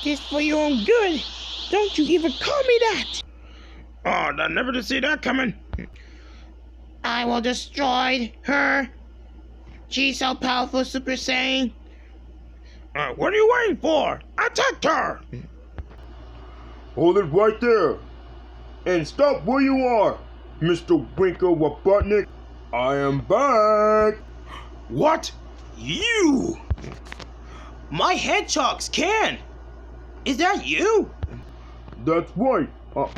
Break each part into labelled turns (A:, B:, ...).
A: Just for your own good. Don't you even call me that.
B: Oh, I never did see that coming.
A: I will destroy her. She's so powerful, Super Saiyan.
B: What are you waiting for? Attack her!
C: Hold it right there. And stop where you are, Mr. Winkle Robotnik. I am back.
B: What? You? My hedgehogs can. Is that you?
C: That's right.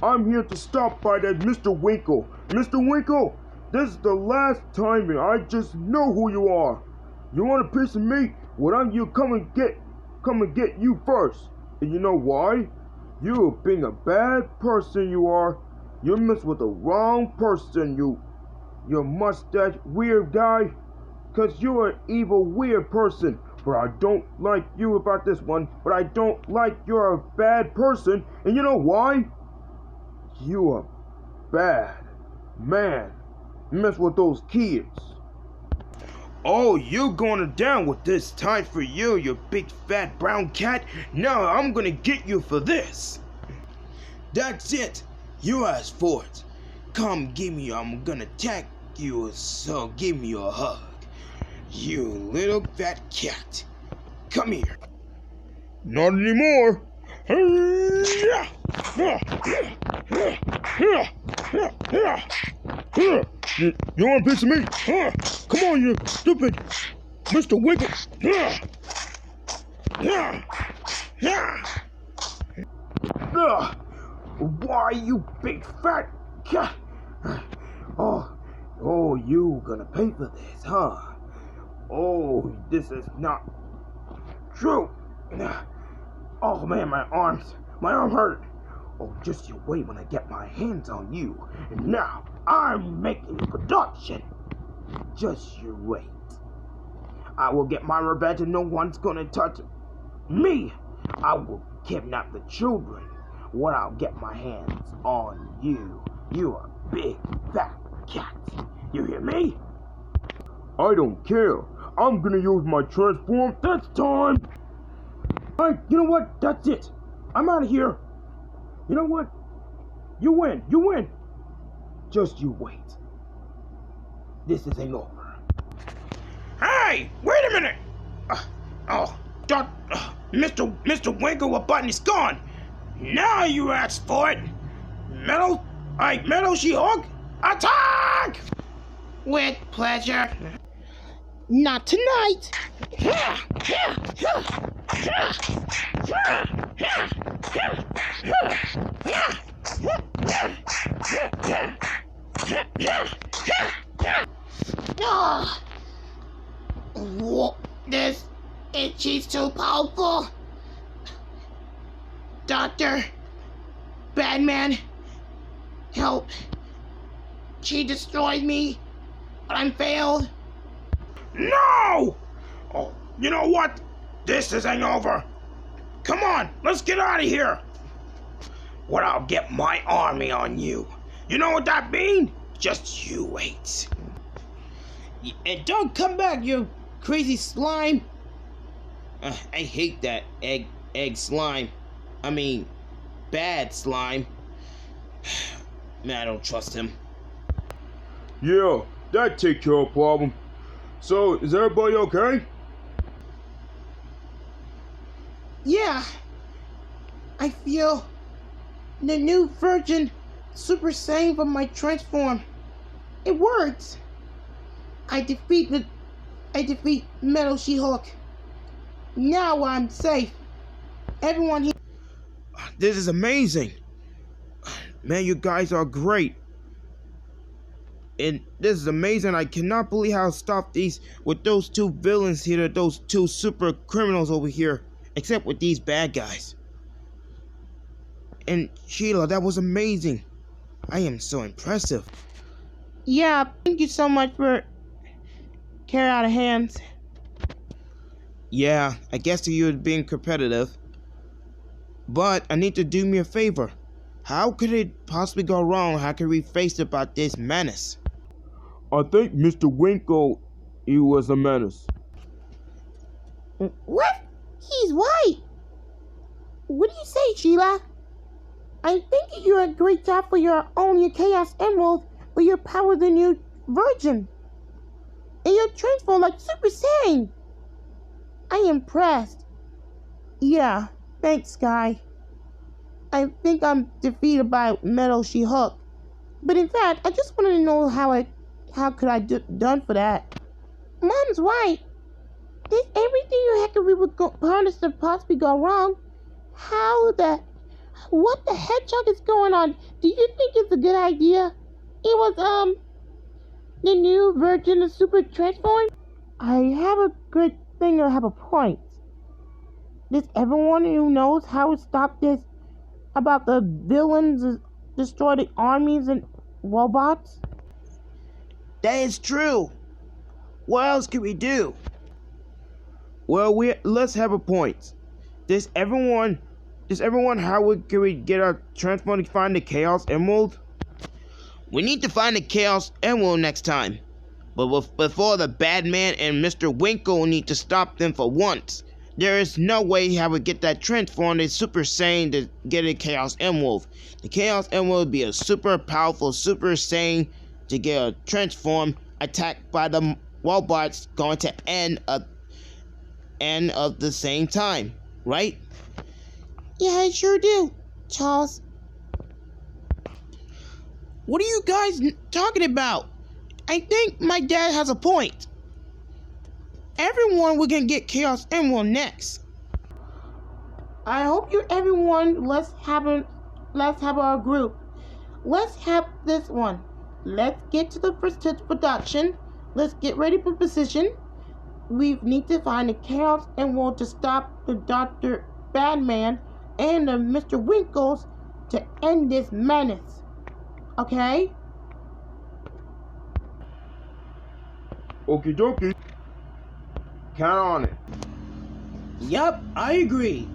C: I'm here to stop by that Mr. Winkle. Mr. Winkle, this is the last time and I just know who you are. You want a piece of me? Well, I'm you come and get you first. And you know why? You being a bad person you are. You mess with the wrong person, you mustache weird guy. Cause you're an evil weird person. But I don't like you about this one. But I don't like you're a bad person. And you know why? You a bad man. Mess with those kids.
B: Oh, you going down with this time for you, you big fat brown cat. Now I'm gonna get you for this. That's it. You asked for it. Come give me, I'm gonna attack you, so give me a hug. You little fat cat. Come here.
C: Not anymore. You want a piece of me? Come on, you stupid Mr. Winkle. Why, you big fat cat? Oh, you gonna pay for this, huh? Oh, this is not true. Oh man, my arm hurt. Oh, just you wait when I get my hands on you. And now I'm making production. Just you wait. I will get my revenge and no one's gonna touch me. I will kidnap the children when I'll get my hands on you. You a big fat cat. You hear me? I don't care. I'm gonna use my transform this time. Alright, you know what? That's it. I'm out of here. You know what? You win. You win. Just you wait. This isn't over.
B: Hey, wait a minute. Mr. Winkle, a button is gone. Now you asked for it. Metal She-Hulk, attack!
A: With pleasure. Not tonight. She's too powerful. Doctor, Badman, help. She destroyed me, but I'm failed.
B: No! Oh, you know what? This isn't over. Come on, let's get out of here. What, I'll get my army on you. You know what that means? Just you wait.
A: And don't come back, you crazy slime. I hate that egg slime. I mean, bad slime. Man, I don't trust him.
C: Yeah, that take care of the problem. So, is everybody okay?
A: Yeah. I feel the new version Super Saiyan of my transform. It works. I defeat Metal She-Hulk. Now I'm safe. Everyone here.
B: This is amazing. Man, you guys are great. And this is amazing. I cannot believe how I stopped these with those two villains here, those two super criminals over here, except with these bad guys. And Sheila, that was amazing. I am so impressive.
A: Yeah, thank you so much for carrying out of hands.
B: Yeah, I guess you're being competitive. But I need to do me a favor. How could it possibly go wrong? How can we face about this menace?
C: I think Mr. Winkle, he was a menace.
A: What? He's white.
D: What do you say, Sheila? I think you're a great job for your Chaos Emerald with your power the new Virgin. And you're transformed like Super Saiyan. I am impressed. Yeah, thanks, Skye. I think I'm defeated by Metal She-Hulk. But in fact, I just wanted to know how could I done for that. Mom's right. Did everything you had to do with harness to possibly go wrong? What the hedgehog is going on? Do you think it's a good idea? It was, the new version of Super Transform? I have a good thing or have a point. Does everyone who knows how to stop this about the villains destroy the armies and robots?
A: That is true. What else can we do?
B: Well, let's have a point. Does everyone how can we get our transform to find the Chaos Emerald?
A: We need to find the Chaos Emerald next time. But before the Badman and Mr. Winkle need to stop them for once. There is no way how we get that transformed to Super Saiyan to get a Chaos Emerald. The Chaos Emerald would be a super powerful Super Saiyan to get a transform attacked by the robots going to end of the same time, right?
D: Yeah, I sure do, Charles.
A: What are you guys talking about? I think my dad has a point. Everyone, we're gonna get Chaos Emerald next.
D: I hope you everyone let's have our group. Let's have this one. Let's get to the first production. Let's get ready for position. We need to find the Chaos Emerald to stop the Dr. Badman and the Mr. Winkles to end this menace. Okay?
B: Okie dokie. Count on it.
A: Yup, I agree.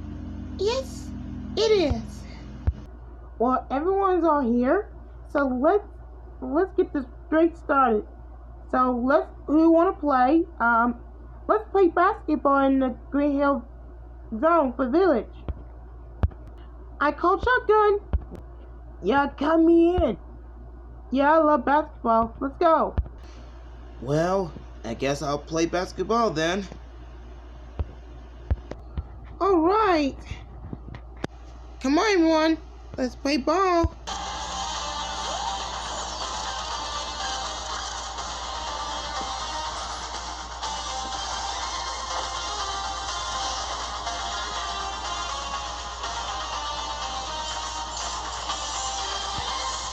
D: Yes, it is. Well, everyone's all here, so let's get this straight started. So who want to play? Let's play basketball in the Green Hill Zone for Village. I call shotgun. Yeah, count me in. Yeah, I love basketball. Let's go.
A: Well, I guess I'll play basketball then.
D: All right.
A: Come on, everyone. Let's play ball.